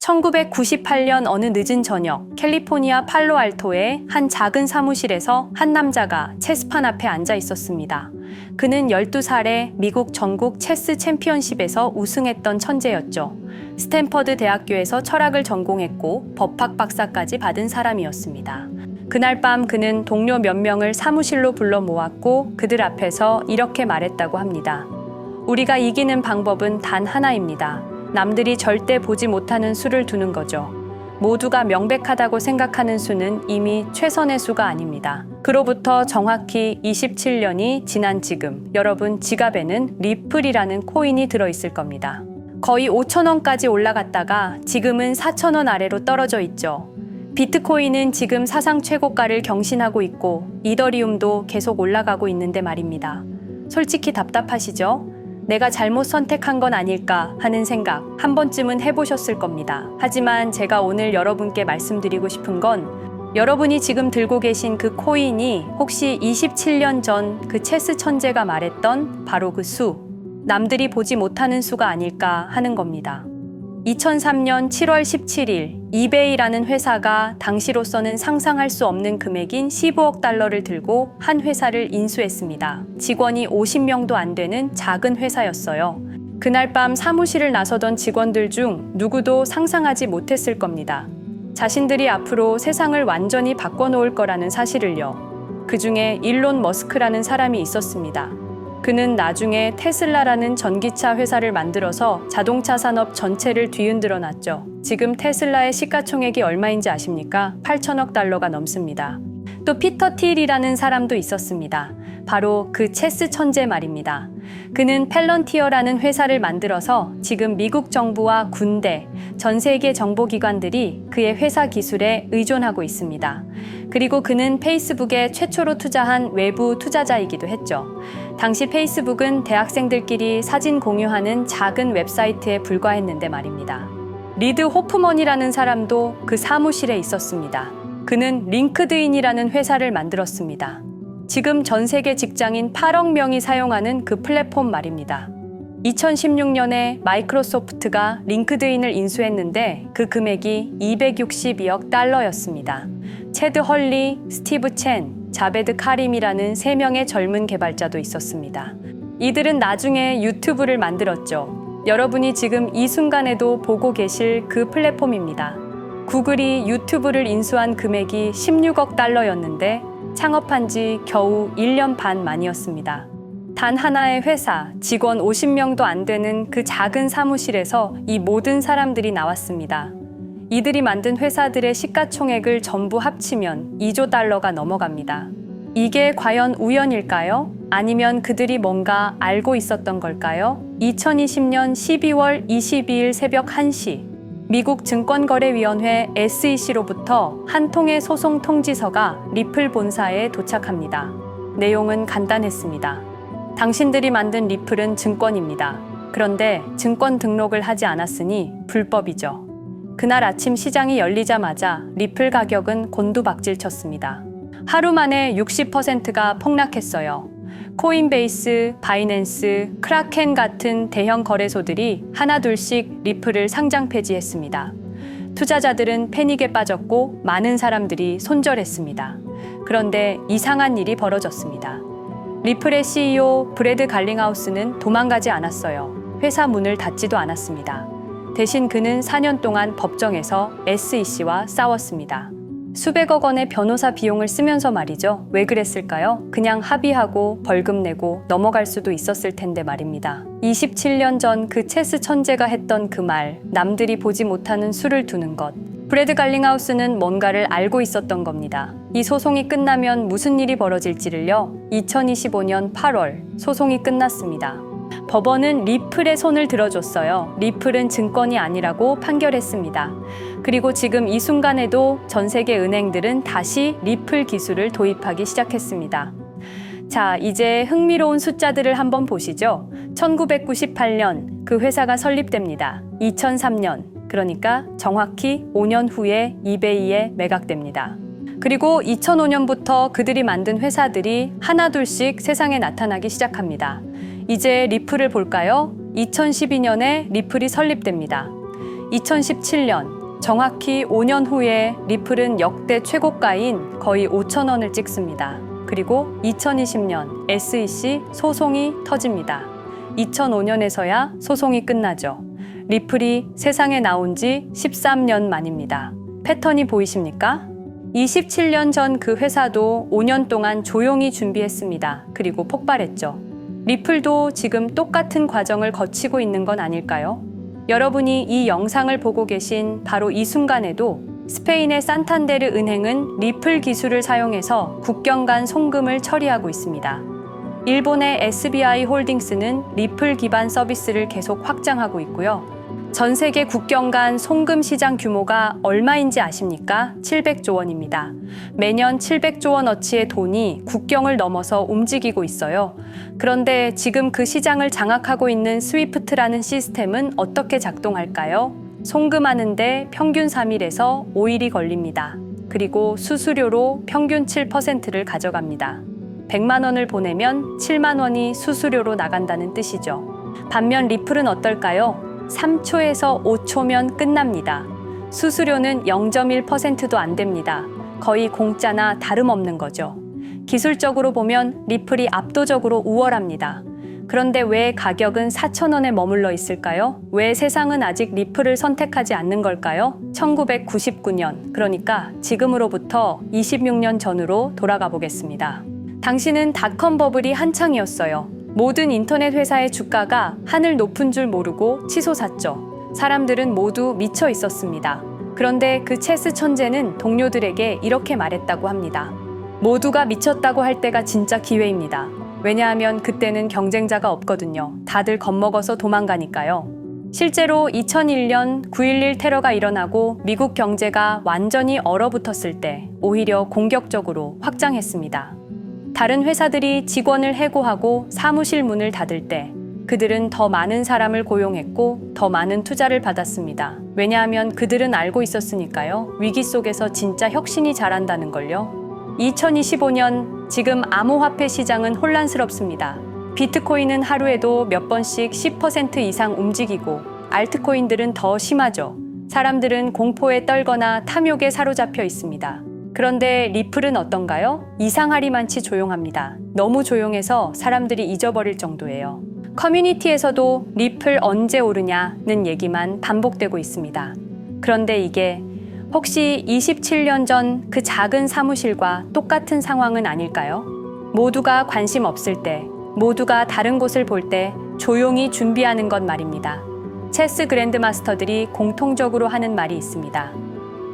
1998년 어느 늦은 저녁, 캘리포니아 팔로알토의 한 작은 사무실에서 한 남자가 체스판 앞에 앉아 있었습니다. 그는 12살에 미국 전국 체스 챔피언십에서 우승했던 천재였죠. 스탠퍼드 대학교에서 철학을 전공했고 법학 박사까지 받은 사람이었습니다. 그날 밤 그는 동료 몇 명을 사무실로 불러 모았고 그들 앞에서 이렇게 말했다고 합니다. 우리가 이기는 방법은 단 하나입니다. 남들이 절대 보지 못하는 수를 두는 거죠. 모두가 명백하다고 생각하는 수는 이미 최선의 수가 아닙니다. 그로부터 정확히 27년이 지난 지금 여러분 지갑에는 리플이라는 코인이 들어있을 겁니다. 거의 5,000원까지 올라갔다가 지금은 4,000원 아래로 떨어져 있죠. 비트코인은 지금 사상 최고가를 경신하고 있고 이더리움도 계속 올라가고 있는데 말입니다. 솔직히 답답하시죠? 내가 잘못 선택한 건 아닐까 하는 생각 한 번쯤은 해보셨을 겁니다. 하지만 제가 오늘 여러분께 말씀드리고 싶은 건 여러분이 지금 들고 계신 그 코인이 혹시 27년 전 그 체스 천재가 말했던 바로 그 수, 남들이 보지 못하는 수가 아닐까 하는 겁니다. 2003년 7월 17일 이베이라는 회사가 당시로서는 상상할 수 없는 금액인 15억 달러를 들고 한 회사를 인수했습니다. 직원이 50명도 안 되는 작은 회사였어요. 그날 밤 사무실을 나서던 직원들 중 누구도 상상하지 못했을 겁니다. 자신들이 앞으로 세상을 완전히 바꿔놓을 거라는 사실을요. 그 중에 일론 머스크라는 사람이 있었습니다. 그는 나중에 테슬라라는 전기차 회사를 만들어서 자동차 산업 전체를 뒤흔들어 놨죠. 지금 테슬라의 시가총액이 얼마인지 아십니까? 8천억 달러가 넘습니다. 또 피터 틸이라는 사람도 있었습니다. 바로 그 체스 천재 말입니다. 그는 펠런티어라는 회사를 만들어서 지금 미국 정부와 군대, 전 세계 정보기관들이 그의 회사 기술에 의존하고 있습니다. 그리고 그는 페이스북에 최초로 투자한 외부 투자자이기도 했죠. 당시 페이스북은 대학생들끼리 사진 공유하는 작은 웹사이트에 불과했는데 말입니다. 리드 호프먼이라는 사람도 그 사무실에 있었습니다. 그는 링크드인이라는 회사를 만들었습니다. 지금 전 세계 직장인 8억 명이 사용하는 그 플랫폼 말입니다. 2016년에 마이크로소프트가 링크드인을 인수했는데 그 금액이 262억 달러였습니다. 체드 헐리, 스티브 첸, 자베드 카림이라는 3명의 젊은 개발자도 있었습니다. 이들은 나중에 유튜브를 만들었죠. 여러분이 지금 이 순간에도 보고 계실 그 플랫폼입니다. 구글이 유튜브를 인수한 금액이 16억 달러였는데 창업한 지 겨우 1년 반 만이었습니다. 단 하나의 회사, 직원 50명도 안 되는 그 작은 사무실에서 이 모든 사람들이 나왔습니다. 이들이 만든 회사들의 시가총액을 전부 합치면 2조 달러가 넘어갑니다. 이게 과연 우연일까요? 아니면 그들이 뭔가 알고 있었던 걸까요? 2020년 12월 22일 새벽 1시 미국 증권거래위원회 SEC로부터 한 통의 소송 통지서가 리플 본사에 도착합니다. 내용은 간단했습니다. 당신들이 만든 리플은 증권입니다. 그런데 증권 등록을 하지 않았으니 불법이죠. 그날 아침 시장이 열리자마자 리플 가격은 곤두박질쳤습니다. 하루 만에 60%가 폭락했어요. 코인베이스, 바이낸스, 크라켄 같은 대형 거래소들이 하나둘씩 리플을 상장 폐지했습니다. 투자자들은 패닉에 빠졌고 많은 사람들이 손절했습니다. 그런데 이상한 일이 벌어졌습니다. 리플의 CEO 브래드 갈링하우스는 도망가지 않았어요. 회사 문을 닫지도 않았습니다. 대신 그는 4년 동안 법정에서 SEC와 싸웠습니다. 수백억 원의 변호사 비용을 쓰면서 말이죠. 왜 그랬을까요? 그냥 합의하고 벌금 내고 넘어갈 수도 있었을 텐데 말입니다. 27년 전 그 체스 천재가 했던 그 말, 남들이 보지 못하는 수를 두는 것. 브래드 갈링하우스는 뭔가를 알고 있었던 겁니다. 이 소송이 끝나면 무슨 일이 벌어질지를요. 2025년 8월 소송이 끝났습니다. 법원은 리플의 손을 들어줬어요. 리플은 증권이 아니라고 판결했습니다. 그리고 지금 이 순간에도 전 세계 은행들은 다시 리플 기술을 도입하기 시작했습니다. 자, 이제 흥미로운 숫자들을 한번 보시죠. 1998년 그 회사가 설립됩니다. 2003년, 그러니까 정확히 5년 후에 이베이에 매각됩니다. 그리고 2005년부터 그들이 만든 회사들이 하나둘씩 세상에 나타나기 시작합니다. 이제 리플을 볼까요? 2012년에 리플이 설립됩니다. 2017년, 정확히 5년 후에 리플은 역대 최고가인 거의 5,000원을 찍습니다. 그리고 2020년 SEC 소송이 터집니다. 2005년에서야 소송이 끝나죠. 리플이 세상에 나온 지 13년 만입니다. 패턴이 보이십니까? 27년 전 그 회사도 5년 동안 조용히 준비했습니다. 그리고 폭발했죠. 리플도 지금 똑같은 과정을 거치고 있는 건 아닐까요? 여러분이 이 영상을 보고 계신 바로 이 순간에도 스페인의 산탄데르 은행은 리플 기술을 사용해서 국경 간 송금을 처리하고 있습니다. 일본의 SBI 홀딩스는 리플 기반 서비스를 계속 확장하고 있고요. 전 세계 국경 간 송금 시장 규모가 얼마인지 아십니까? 700조 원입니다. 매년 700조 원어치의 돈이 국경을 넘어서 움직이고 있어요. 그런데 지금 그 시장을 장악하고 있는 스위프트라는 시스템은 어떻게 작동할까요? 송금하는데 평균 3일에서 5일이 걸립니다. 그리고 수수료로 평균 7%를 가져갑니다. 100만 원을 보내면 7만 원이 수수료로 나간다는 뜻이죠. 반면 리플은 어떨까요? 3초에서 5초면 끝납니다. 수수료는 0.1%도 안 됩니다. 거의 공짜나 다름없는 거죠. 기술적으로 보면 리플이 압도적으로 우월합니다. 그런데 왜 가격은 4,000원에 머물러 있을까요? 왜 세상은 아직 리플을 선택하지 않는 걸까요? 1999년, 그러니까 지금으로부터 26년 전으로 돌아가 보겠습니다. 당시는 닷컴 버블이 한창이었어요. 모든 인터넷 회사의 주가가 하늘 높은 줄 모르고 치솟았죠. 사람들은 모두 미쳐 있었습니다. 그런데 그 체스 천재는 동료들에게 이렇게 말했다고 합니다. 모두가 미쳤다고 할 때가 진짜 기회입니다. 왜냐하면 그때는 경쟁자가 없거든요. 다들 겁먹어서 도망가니까요. 실제로 2001년 9.11 테러가 일어나고 미국 경제가 완전히 얼어붙었을 때 오히려 공격적으로 확장했습니다. 다른 회사들이 직원을 해고하고 사무실 문을 닫을 때 그들은 더 많은 사람을 고용했고 더 많은 투자를 받았습니다. 왜냐하면 그들은 알고 있었으니까요. 위기 속에서 진짜 혁신이 자란다는 걸요. 2025년 지금 암호화폐 시장은 혼란스럽습니다. 비트코인은 하루에도 몇 번씩 10% 이상 움직이고 알트코인들은 더 심하죠. 사람들은 공포에 떨거나 탐욕에 사로잡혀 있습니다. 그런데 리플은 어떤가요? 이상하리만치 조용합니다. 너무 조용해서 사람들이 잊어버릴 정도예요. 커뮤니티에서도 리플 언제 오르냐는 얘기만 반복되고 있습니다. 그런데 이게 혹시 27년 전 그 작은 사무실과 똑같은 상황은 아닐까요? 모두가 관심 없을 때, 모두가 다른 곳을 볼 때 조용히 준비하는 것 말입니다. 체스 그랜드마스터들이 공통적으로 하는 말이 있습니다.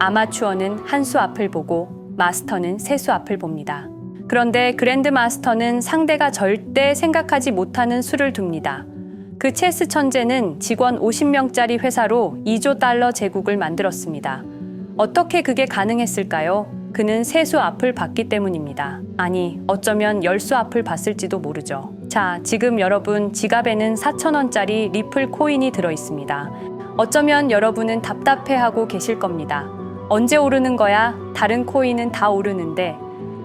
아마추어는 한 수 앞을 보고 마스터는 세 수 앞을 봅니다. 그런데 그랜드마스터는 상대가 절대 생각하지 못하는 수를 둡니다. 그 체스 천재는 직원 50명짜리 회사로 2조 달러 제국을 만들었습니다. 어떻게 그게 가능했을까요? 그는 세 수 앞을 봤기 때문입니다. 아니, 어쩌면 10수 앞을 봤을지도 모르죠. 자, 지금 여러분 지갑에는 4,000원짜리 리플 코인이 들어 있습니다. 어쩌면 여러분은 답답해하고 계실 겁니다. 언제 오르는 거야? 다른 코인은 다 오르는데.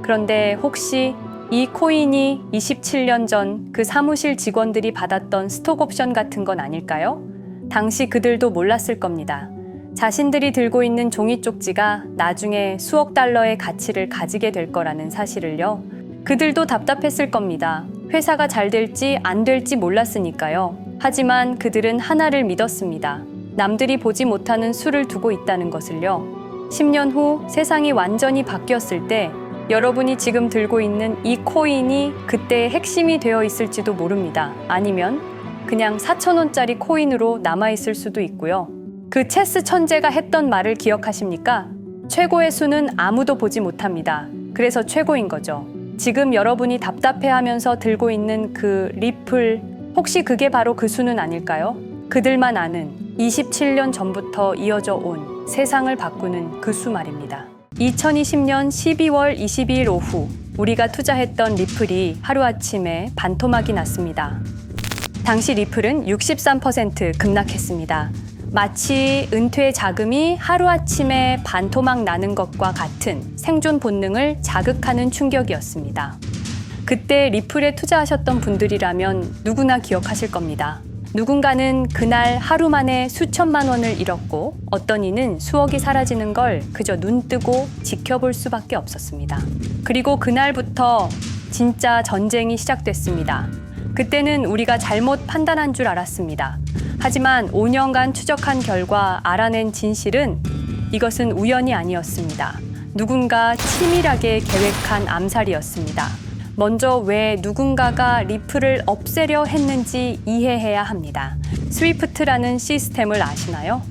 그런데 혹시 이 코인이 27년 전 그 사무실 직원들이 받았던 스톡옵션 같은 건 아닐까요? 당시 그들도 몰랐을 겁니다. 자신들이 들고 있는 종이 쪽지가 나중에 수억 달러의 가치를 가지게 될 거라는 사실을요. 그들도 답답했을 겁니다. 회사가 잘 될지 안 될지 몰랐으니까요. 하지만 그들은 하나를 믿었습니다. 남들이 보지 못하는 수를 두고 있다는 것을요. 10년 후 세상이 완전히 바뀌었을 때 여러분이 지금 들고 있는 이 코인이 그때의 핵심이 되어 있을지도 모릅니다. 아니면 그냥 4,000원짜리 코인으로 남아있을 수도 있고요. 그 체스 천재가 했던 말을 기억하십니까? 최고의 수는 아무도 보지 못합니다. 그래서 최고인 거죠. 지금 여러분이 답답해하면서 들고 있는 그 리플, 혹시 그게 바로 그 수는 아닐까요? 그들만 아는 27년 전부터 이어져 온 세상을 바꾸는 그 수 말입니다. 2020년 12월 22일 오후 우리가 투자했던 리플이 하루아침에 반토막이 났습니다. 당시 리플은 63% 급락했습니다. 마치 은퇴 자금이 하루아침에 반토막 나는 것과 같은 생존 본능을 자극하는 충격이었습니다. 그때 리플에 투자하셨던 분들이라면 누구나 기억하실 겁니다. 누군가는 그날 하루 만에 수천만 원을 잃었고 어떤 이는 수억이 사라지는 걸 그저 눈뜨고 지켜볼 수밖에 없었습니다. 그리고 그날부터 진짜 전쟁이 시작됐습니다. 그때는 우리가 잘못 판단한 줄 알았습니다. 하지만 5년간 추적한 결과 알아낸 진실은 이것은 우연이 아니었습니다. 누군가 치밀하게 계획한 암살이었습니다. 먼저 왜 누군가가 리플을 없애려 했는지 이해해야 합니다. 스위프트라는 시스템을 아시나요?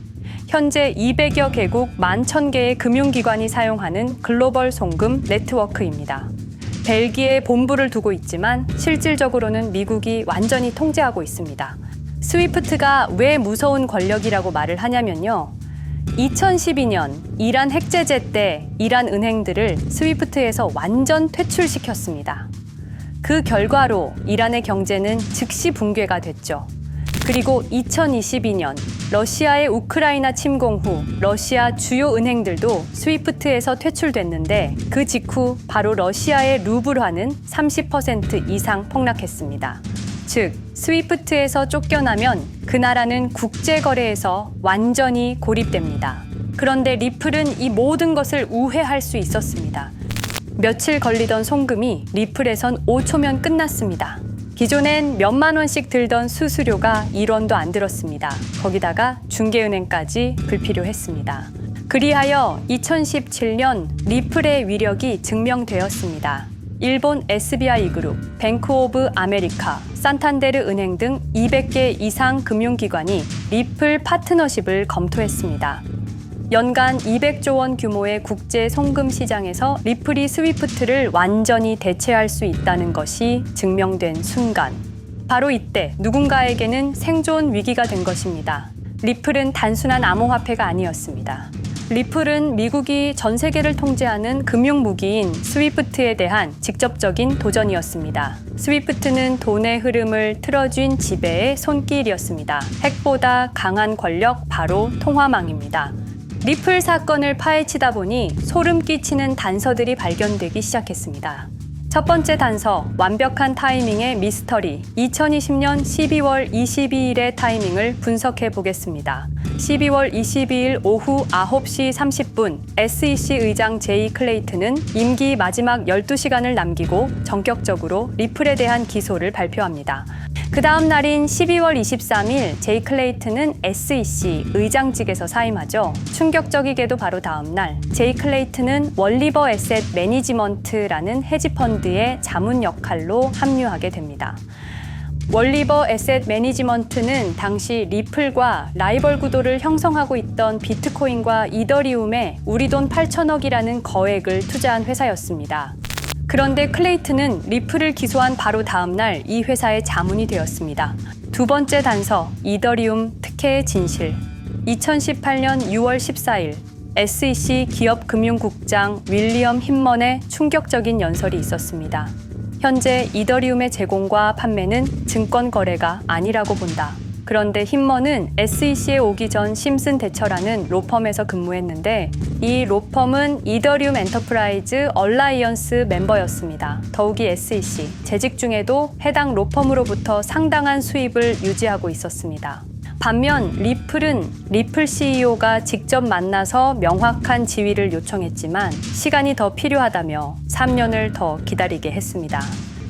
현재 200여 개국 11,000개의 금융기관이 사용하는 글로벌 송금 네트워크입니다. 벨기에 본부를 두고 있지만 실질적으로는 미국이 완전히 통제하고 있습니다. 스위프트가 왜 무서운 권력이라고 말을 하냐면요. 2012년 이란 핵제재 때 이란 은행들을 스위프트에서 완전 퇴출시켰습니다. 그 결과로 이란의 경제는 즉시 붕괴가 됐죠. 그리고 2022년 러시아의 우크라이나 침공 후 러시아 주요 은행들도 스위프트에서 퇴출됐는데 그 직후 바로 러시아의 루블화는 30% 이상 폭락했습니다. 즉, 스위프트에서 쫓겨나면 그 나라는 국제거래에서 완전히 고립됩니다. 그런데 리플은 이 모든 것을 우회할 수 있었습니다. 며칠 걸리던 송금이 리플에선 5초면 끝났습니다. 기존엔 몇만 원씩 들던 수수료가 1원도 안 들었습니다. 거기다가 중개은행까지 불필요했습니다. 그리하여 2017년 리플의 위력이 증명되었습니다. 일본 SBI 그룹, 뱅크 오브 아메리카, 산탄데르 은행 등 200개 이상 금융기관이 리플 파트너십을 검토했습니다. 연간 200조 원 규모의 국제 송금 시장에서 리플이 스위프트를 완전히 대체할 수 있다는 것이 증명된 순간, 바로 이때 누군가에게는 생존 위기가 된 것입니다. 리플은 단순한 암호화폐가 아니었습니다. 리플은 미국이 전 세계를 통제하는 금융무기인 스위프트에 대한 직접적인 도전이었습니다. 스위프트는 돈의 흐름을 틀어쥔 지배의 손길이었습니다. 핵보다 강한 권력, 바로 통화망입니다. 리플 사건을 파헤치다 보니 소름 끼치는 단서들이 발견되기 시작했습니다. 첫 번째 단서, 완벽한 타이밍의 미스터리. 2020년 12월 22일의 타이밍을 분석해 보겠습니다. 12월 22일 오후 9시 30분, SEC 의장 제이 클레이튼은 임기 마지막 12시간을 남기고 전격적으로 리플에 대한 기소를 발표합니다. 그 다음 날인 12월 23일, 제이 클레이튼은 SEC 의장직에서 사임하죠. 충격적이게도 바로 다음 날, 제이 클레이튼은 월리버 에셋 매니지먼트라는 헤지펀드의 자문 역할로 합류하게 됩니다. 월리버 에셋 매니지먼트는 당시 리플과 라이벌 구도를 형성하고 있던 비트코인과 이더리움에 우리 돈 8천억이라는 거액을 투자한 회사였습니다. 그런데 클레이튼은 리플을 기소한 바로 다음 날 이 회사의 자문이 되었습니다. 두 번째 단서, 이더리움 특혜의 진실. 2018년 6월 14일, SEC 기업금융국장 윌리엄 힌먼의 충격적인 연설이 있었습니다. 현재 이더리움의 제공과 판매는 증권 거래가 아니라고 본다. 그런데 힌먼은 SEC에 오기 전 심슨 대처라는 로펌에서 근무했는데 이 로펌은 이더리움 엔터프라이즈 얼라이언스 멤버였습니다. 더욱이 SEC, 재직 중에도 해당 로펌으로부터 상당한 수입을 유지하고 있었습니다. 반면 리플은 리플 CEO가 직접 만나서 명확한 지위를 요청했지만 시간이 더 필요하다며 3년을 더 기다리게 했습니다.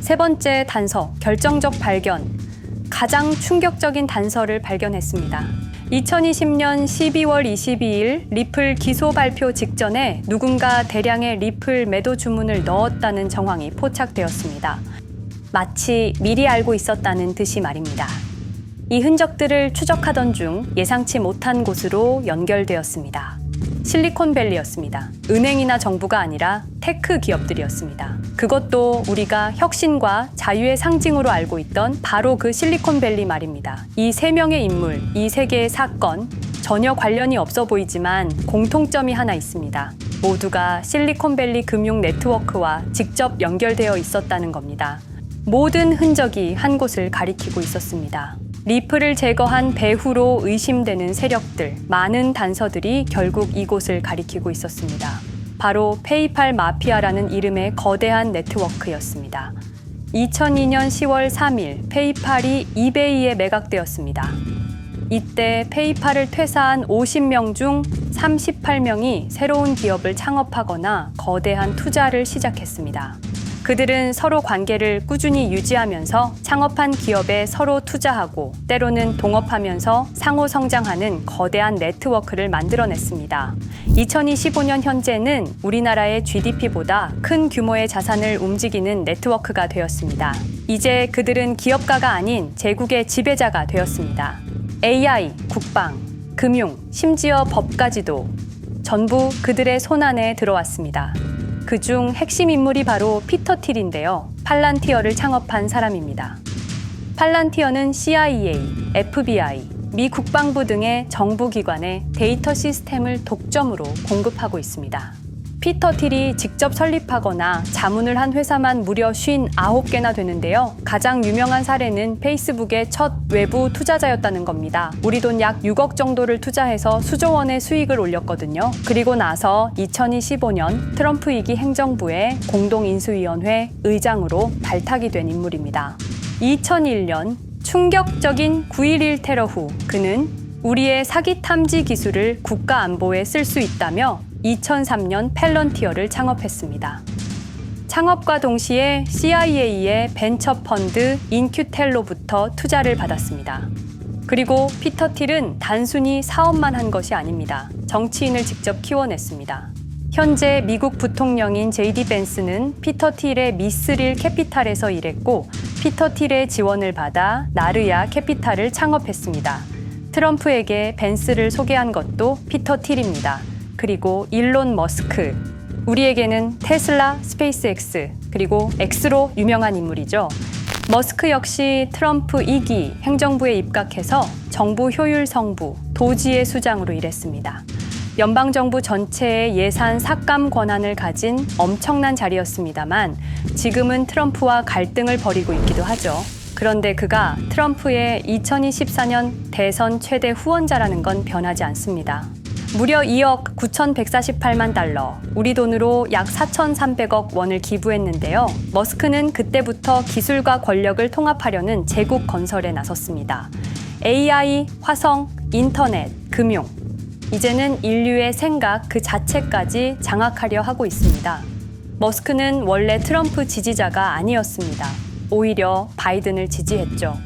세 번째 단서, 결정적 발견. 가장 충격적인 단서를 발견했습니다. 2020년 12월 22일 리플 기소 발표 직전에 누군가 대량의 리플 매도 주문을 넣었다는 정황이 포착되었습니다. 마치 미리 알고 있었다는 듯이 말입니다. 이 흔적들을 추적하던 중 예상치 못한 곳으로 연결되었습니다. 실리콘밸리였습니다. 은행이나 정부가 아니라 테크 기업들이었습니다. 그것도 우리가 혁신과 자유의 상징으로 알고 있던 바로 그 실리콘밸리 말입니다. 이 세 명의 인물, 이 세 개의 사건, 전혀 관련이 없어 보이지만 공통점이 하나 있습니다. 모두가 실리콘밸리 금융 네트워크와 직접 연결되어 있었다는 겁니다. 모든 흔적이 한 곳을 가리키고 있었습니다. 리플을 제거한 배후로 의심되는 세력들, 많은 단서들이 결국 이곳을 가리키고 있었습니다. 바로 페이팔 마피아라는 이름의 거대한 네트워크였습니다. 2002년 10월 3일 페이팔이 이베이에 매각되었습니다. 이때 페이팔을 퇴사한 50명 중 38명이 새로운 기업을 창업하거나 거대한 투자를 시작했습니다. 그들은 서로 관계를 꾸준히 유지하면서 창업한 기업에 서로 투자하고 때로는 동업하면서 상호 성장하는 거대한 네트워크를 만들어냈습니다. 2025년 현재는 우리나라의 GDP보다 큰 규모의 자산을 움직이는 네트워크가 되었습니다. 이제 그들은 기업가가 아닌 제국의 지배자가 되었습니다. AI, 국방, 금융, 심지어 법까지도 전부 그들의 손안에 들어왔습니다. 그중 핵심 인물이 바로 피터 틸인데요. 팔란티어를 창업한 사람입니다. 팔란티어는 CIA, FBI, 미 국방부 등의 정부기관에 데이터 시스템을 독점으로 공급하고 있습니다. 피터 틸이 직접 설립하거나 자문을 한 회사만 무려 59개나 되는데요. 가장 유명한 사례는 페이스북의 첫 외부 투자자였다는 겁니다. 우리 돈 약 6억 정도를 투자해서 수조 원의 수익을 올렸거든요. 그리고 나서 2025년 트럼프 2기 행정부의 공동인수위원회 의장으로 발탁이 된 인물입니다. 2001년 충격적인 9.11 테러 후 그는 우리의 사기 탐지 기술을 국가 안보에 쓸 수 있다며 2003년 팔런티어를 창업했습니다. 창업과 동시에 CIA의 벤처 펀드 인큐텔로부터 투자를 받았습니다. 그리고 피터 틸은 단순히 사업만 한 것이 아닙니다. 정치인을 직접 키워냈습니다. 현재 미국 부통령인 JD 벤스는 피터 틸의 미스릴 캐피탈에서 일했고 피터 틸의 지원을 받아 나르야 캐피탈을 창업했습니다. 트럼프에게 벤스를 소개한 것도 피터 틸입니다. 그리고 일론 머스크, 우리에게는 테슬라, 스페이스X, 그리고 X로 유명한 인물이죠. 머스크 역시 트럼프 2기 행정부에 입각해서 정부 효율 성부, 도지의 수장으로 일했습니다. 연방정부 전체의 예산 삭감 권한을 가진 엄청난 자리였습니다만 지금은 트럼프와 갈등을 벌이고 있기도 하죠. 그런데 그가 트럼프의 2024년 대선 최대 후원자라는 건 변하지 않습니다. 무려 2억 9,148만 달러, 우리 돈으로 약 4,300억 원을 기부했는데요. 머스크는 그때부터 기술과 권력을 통합하려는 제국 건설에 나섰습니다. AI, 화성, 인터넷, 금융, 이제는 인류의 생각 그 자체까지 장악하려 하고 있습니다. 머스크는 원래 트럼프 지지자가 아니었습니다. 오히려 바이든을 지지했죠.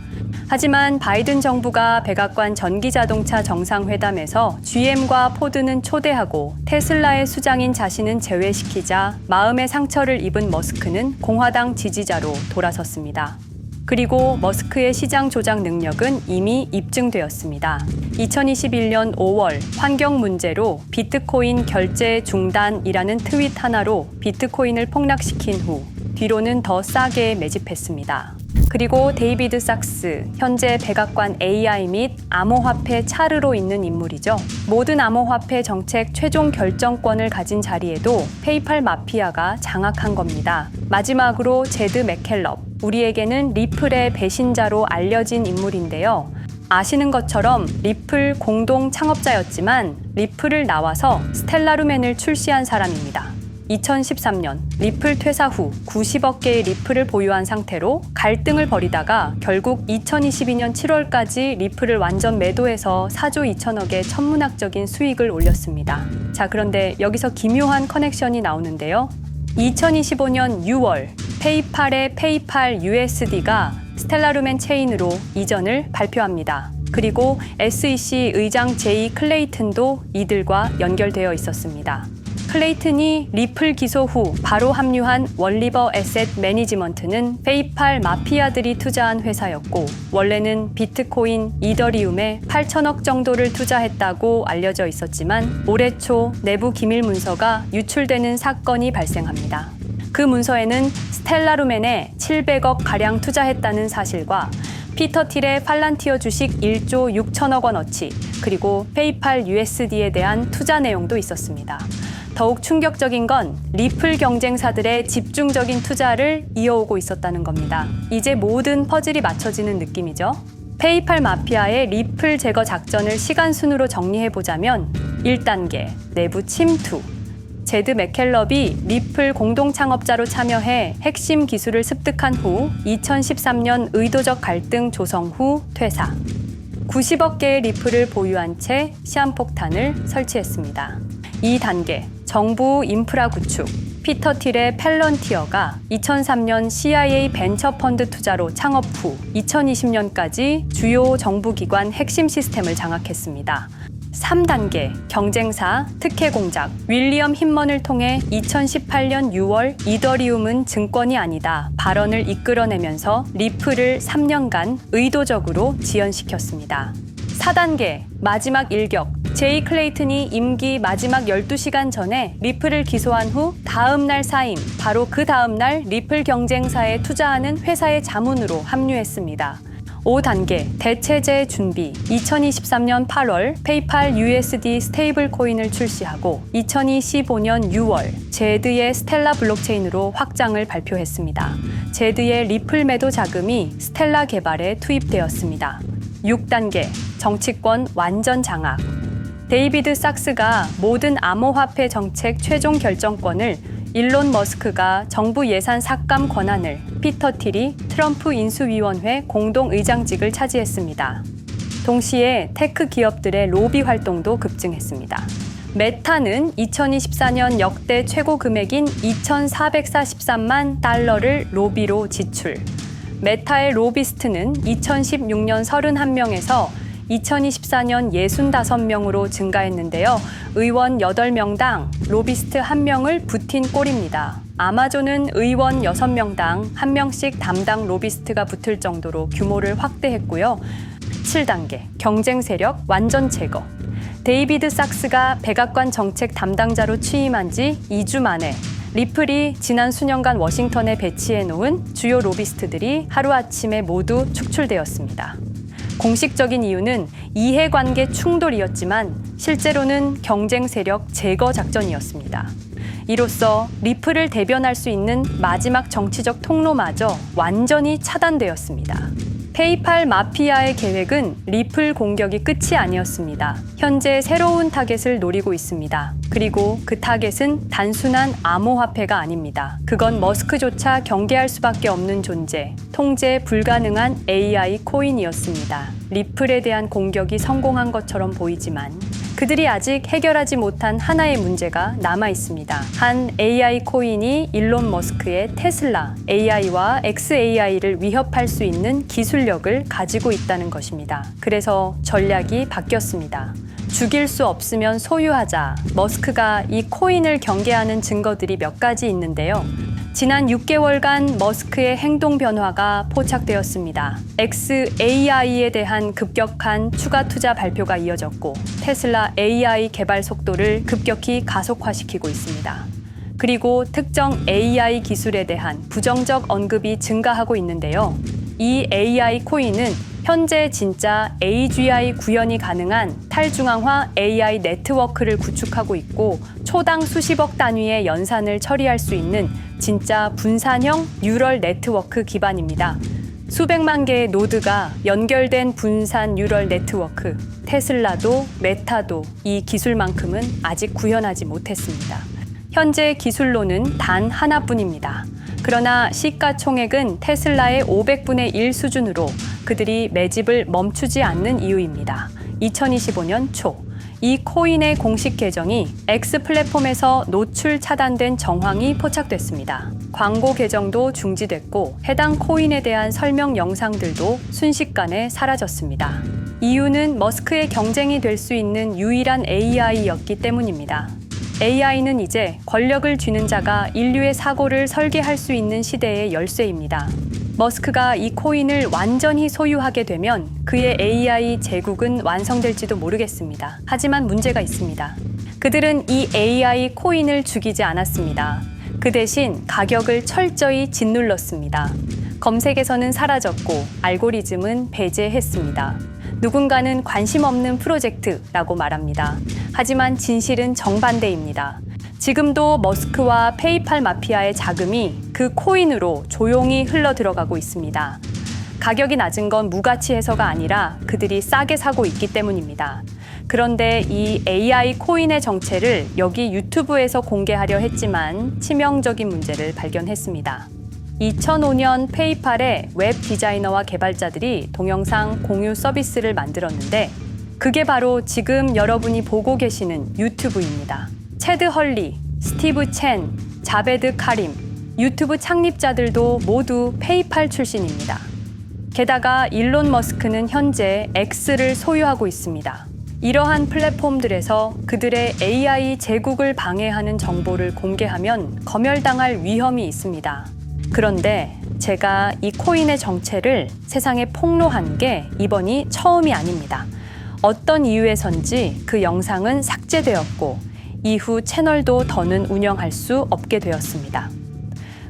하지만 바이든 정부가 백악관 전기자동차 정상회담에서 GM과 포드는 초대하고 테슬라의 수장인 자신은 제외시키자 마음의 상처를 입은 머스크는 공화당 지지자로 돌아섰습니다. 그리고 머스크의 시장 조작 능력은 이미 입증되었습니다. 2021년 5월 환경 문제로 비트코인 결제 중단이라는 트윗 하나로 비트코인을 폭락시킨 후 뒤로는 더 싸게 매집했습니다. 그리고 데이비드 sak스, 현재 백악관 AI 및 암호화폐 차르로 있는 인물이죠. 모든 암호화폐 정책 최종 결정권을 가진 자리에도 페이팔 마피아가 장악한 겁니다. 마지막으로 제드 맥켈럽, 우리에게는 리플의 배신자로 알려진 인물인데요. 아시는 것처럼 리플 공동 창업자였지만 리플을 나와서 스텔라루멘을 출시한 사람입니다. 2013년 리플 퇴사 후 90억 개의 리플을 보유한 상태로 갈등을 벌이다가 결국 2022년 7월까지 리플을 완전 매도해서 4조 2천억의 천문학적인 수익을 올렸습니다. 자, 그런데 여기서 기묘한 커넥션이 나오는데요. 2025년 6월 페이팔의 페이팔 USD가 스텔라루멘 체인으로 이전을 발표합니다. 그리고 SEC 의장 제이 클레이튼도 이들과 연결되어 있었습니다. 클레이튼이 리플 기소 후 바로 합류한 월리버 에셋 매니지먼트는 페이팔 마피아들이 투자한 회사였고 원래는 비트코인, 이더리움에 8천억 정도를 투자했다고 알려져 있었지만 올해 초 내부 기밀 문서가 유출되는 사건이 발생합니다. 그 문서에는 스텔라루멘에 700억 가량 투자했다는 사실과 피터 틸의 팔란티어 주식 1조 6천억 원어치 그리고 페이팔 USD에 대한 투자 내용도 있었습니다. 더욱 충격적인 건 리플 경쟁사들의 집중적인 투자를 이어오고 있었다는 겁니다. 이제 모든 퍼즐이 맞춰지는 느낌이죠. 페이팔 마피아의 리플 제거 작전을 시간 순으로 정리해보자면 1단계 내부 침투, 제드 맥켈럽이 리플 공동 창업자로 참여해 핵심 기술을 습득한 후 2013년 의도적 갈등 조성 후 퇴사. 90억 개의 리플을 보유한 채 시한폭탄을 설치했습니다. 2단계 정부 인프라 구축. 피터 틸의 펠런티어가 2003년 CIA 벤처펀드 투자로 창업 후 2020년까지 주요 정부기관 핵심 시스템을 장악했습니다. 3단계 경쟁사 특혜 공작. 윌리엄 힌먼을 통해 2018년 6월 이더리움은 증권이 아니다 발언을 이끌어내면서 리플을 3년간 의도적으로 지연시켰습니다. 4단계 마지막 일격. 제이 클레이튼이 임기 마지막 12시간 전에 리플을 기소한 후 다음 날 사임, 바로 그 다음 날 리플 경쟁사에 투자하는 회사의 자문으로 합류했습니다. 5단계 대체제 준비. 2023년 8월 페이팔 USD 스테이블 코인을 출시하고 2025년 6월 제드의 스텔라 블록체인으로 확장을 발표했습니다. 제드의 리플 매도 자금이 스텔라 개발에 투입되었습니다. 6단계 정치권 완전 장악. 데이비드 sak스가 모든 암호화폐 정책 최종 결정권을, 일론 머스크가 정부 예산 삭감 권한을, 피터 틸이 트럼프 인수위원회 공동의장직을 차지했습니다. 동시에 테크 기업들의 로비 활동도 급증했습니다. 메타는 2024년 역대 최고 금액인 2,443만 달러를 로비로 지출. 메타의 로비스트는 2016년 31명에서 2024년 65명으로 증가했는데요. 의원 8명당 로비스트 1명을 붙인 꼴입니다. 아마존은 의원 6명당 1명씩 담당 로비스트가 붙을 정도로 규모를 확대했고요. 7단계 경쟁 세력 완전 제거. 데이비드 sak스가 백악관 정책 담당자로 취임한 지 2주 만에 리플이 지난 수년간 워싱턴에 배치해 놓은 주요 로비스트들이 하루아침에 모두 축출되었습니다. 공식적인 이유는 이해관계 충돌이었지만 실제로는 경쟁 세력 제거 작전이었습니다. 이로써 리플을 대변할 수 있는 마지막 정치적 통로마저 완전히 차단되었습니다. 페이팔 마피아의 계획은 리플 공격이 끝이 아니었습니다. 현재 새로운 타겟을 노리고 있습니다. 그리고 그 타겟은 단순한 암호화폐가 아닙니다. 그건 머스크조차 경계할 수밖에 없는 존재, 통제 불가능한 AI 코인이었습니다. 리플에 대한 공격이 성공한 것처럼 보이지만 그들이 아직 해결하지 못한 하나의 문제가 남아 있습니다. 한 AI 코인이 일론 머스크의 테슬라 AI와 XAI를 위협할 수 있는 기술력을 가지고 있다는 것입니다. 그래서 전략이 바뀌었습니다. 죽일 수 없으면 소유하자. 머스크가 이 코인을 경계하는 증거들이 몇 가지 있는데요. 지난 6개월간 머스크의 행동 변화가 포착되었습니다. XAI에 대한 급격한 추가 투자 발표가 이어졌고 테슬라 AI 개발 속도를 급격히 가속화시키고 있습니다. 그리고 특정 AI 기술에 대한 부정적 언급이 증가하고 있는데요. 이 AI 코인은 현재 진짜 AGI 구현이 가능한 탈중앙화 AI 네트워크를 구축하고 있고 초당 수십억 단위의 연산을 처리할 수 있는 진짜 분산형 뉴럴 네트워크 기반입니다. 수백만 개의 노드가 연결된 분산 뉴럴 네트워크. 테슬라도 메타도 이 기술만큼은 아직 구현하지 못했습니다. 현재 기술로는 단 하나뿐입니다. 그러나 시가총액은 테슬라의 500분의 1 수준으로 그들이 매집을 멈추지 않는 이유입니다. 2025년 초, 이 코인의 공식 계정이 X 플랫폼에서 노출 차단된 정황이 포착됐습니다. 광고 계정도 중지됐고 해당 코인에 대한 설명 영상들도 순식간에 사라졌습니다. 이유는 머스크의 경쟁이 될 수 있는 유일한 AI였기 때문입니다. AI는 이제 권력을 쥐는 자가 인류의 사고를 설계할 수 있는 시대의 열쇠입니다. 머스크가 이 코인을 완전히 소유하게 되면 그의 AI 제국은 완성될지도 모르겠습니다. 하지만 문제가 있습니다. 그들은 이 AI 코인을 죽이지 않았습니다. 그 대신 가격을 철저히 짓눌렀습니다. 검색에서는 사라졌고 알고리즘은 배제했습니다. 누군가는 관심 없는 프로젝트라고 말합니다. 하지만 진실은 정반대입니다. 지금도 머스크와 페이팔 마피아의 자금이 그 코인으로 조용히 흘러 들어가고 있습니다. 가격이 낮은 건 무가치해서가 아니라 그들이 싸게 사고 있기 때문입니다. 그런데 이 AI 코인의 정체를 여기 유튜브에서 공개하려 했지만 치명적인 문제를 발견했습니다. 2005년 페이팔의 웹 디자이너와 개발자들이 동영상 공유 서비스를 만들었는데 그게 바로 지금 여러분이 보고 계시는 유튜브입니다. 체드 헐리, 스티브 첸, 자베드 카림, 유튜브 창립자들도 모두 페이팔 출신입니다. 게다가 일론 머스크는 현재 X를 소유하고 있습니다. 이러한 플랫폼들에서 그들의 AI 제국을 방해하는 정보를 공개하면 검열당할 위험이 있습니다. 그런데 제가 이 코인의 정체를 세상에 폭로한 게 이번이 처음이 아닙니다. 어떤 이유에선지 그 영상은 삭제되었고 이후 채널도 더는 운영할 수 없게 되었습니다.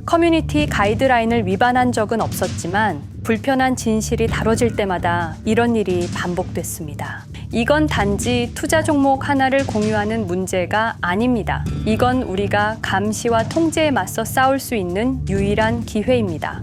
커뮤니티 가이드라인을 위반한 적은 없었지만 불편한 진실이 다뤄질 때마다 이런 일이 반복됐습니다. 이건 단지 투자 종목 하나를 공유하는 문제가 아닙니다. 이건 우리가 감시와 통제에 맞서 싸울 수 있는 유일한 기회입니다.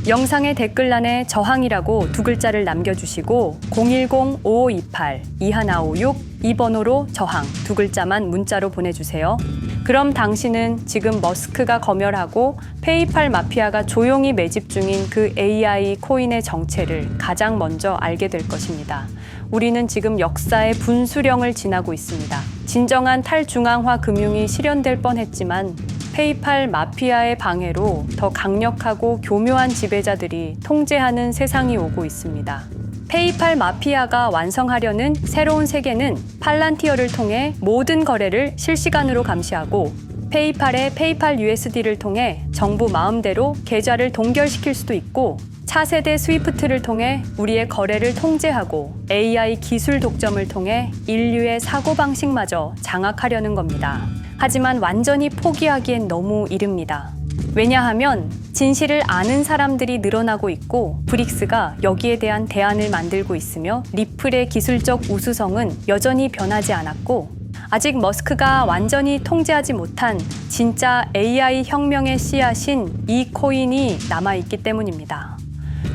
영상의 댓글란에 저항이라고 두 글자를 남겨주시고 010-5528-2156 이 번호로 저항 두 글자만 문자로 보내주세요. 그럼 당신은 지금 머스크가 검열하고 페이팔 마피아가 조용히 매집 중인 그 AI 코인의 정체를 가장 먼저 알게 될 것입니다. 우리는 지금 역사의 분수령을 지나고 있습니다. 진정한 탈중앙화 금융이 실현될 뻔했지만 페이팔 마피아의 방해로 더 강력하고 교묘한 지배자들이 통제하는 세상이 오고 있습니다. 페이팔 마피아가 완성하려는 새로운 세계는 팔란티어를 통해 모든 거래를 실시간으로 감시하고 페이팔의 페이팔 USD를 통해 정부 마음대로 계좌를 동결시킬 수도 있고 차세대 스위프트를 통해 우리의 거래를 통제하고 AI 기술 독점을 통해 인류의 사고방식마저 장악하려는 겁니다. 하지만 완전히 포기하기엔 너무 이릅니다. 왜냐하면 진실을 아는 사람들이 늘어나고 있고 브릭스가 여기에 대한 대안을 만들고 있으며 리플의 기술적 우수성은 여전히 변하지 않았고 아직 머스크가 완전히 통제하지 못한 진짜 AI 혁명의 씨앗인 이 코인이 남아있기 때문입니다.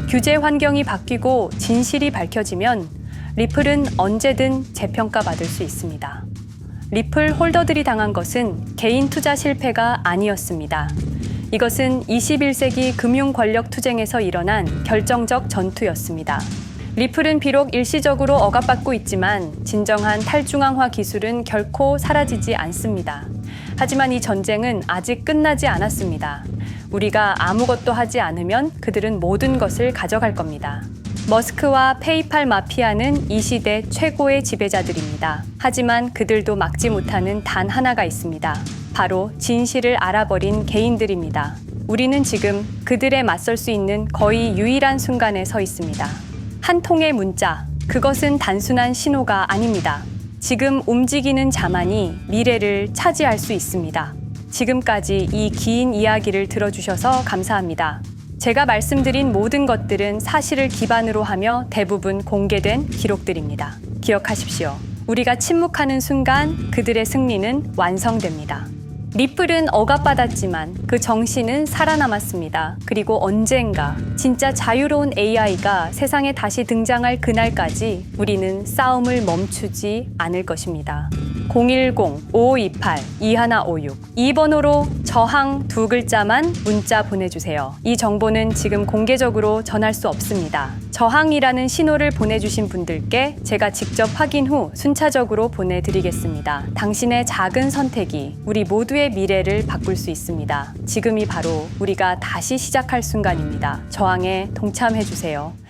규제 환경이 바뀌고 진실이 밝혀지면 리플은 언제든 재평가받을 수 있습니다. 리플 홀더들이 당한 것은 개인 투자 실패가 아니었습니다. 이것은 21세기 금융 권력 투쟁에서 일어난 결정적 전투였습니다. 리플은 비록 일시적으로 억압받고 있지만 진정한 탈중앙화 기술은 결코 사라지지 않습니다. 하지만 이 전쟁은 아직 끝나지 않았습니다. 우리가 아무것도 하지 않으면 그들은 모든 것을 가져갈 겁니다. 머스크와 페이팔 마피아는 이 시대 최고의 지배자들입니다. 하지만 그들도 막지 못하는 단 하나가 있습니다. 바로 진실을 알아버린 개인들입니다. 우리는 지금 그들에 맞설 수 있는 거의 유일한 순간에 서 있습니다. 한 통의 문자, 그것은 단순한 신호가 아닙니다. 지금 움직이는 자만이 미래를 차지할 수 있습니다. 지금까지 이 긴 이야기를 들어주셔서 감사합니다. 제가 말씀드린 모든 것들은 사실을 기반으로 하며 대부분 공개된 기록들입니다. 기억하십시오. 우리가 침묵하는 순간 그들의 승리는 완성됩니다. 리플은 억압받았지만 그 정신은 살아남았습니다. 그리고 언젠가 진짜 자유로운 AI가 세상에 다시 등장할 그날까지 우리는 싸움을 멈추지 않을 것입니다. 010-5528-2156 이 번호로 저항 두 글자만 문자 보내주세요. 이 정보는 지금 공개적으로 전할 수 없습니다. 저항이라는 신호를 보내주신 분들께 제가 직접 확인 후 순차적으로 보내드리겠습니다. 당신의 작은 선택이 우리 모두의 미래를 바꿀 수 있습니다. 지금이 바로 우리가 다시 시작할 순간입니다. 저항에 동참해주세요.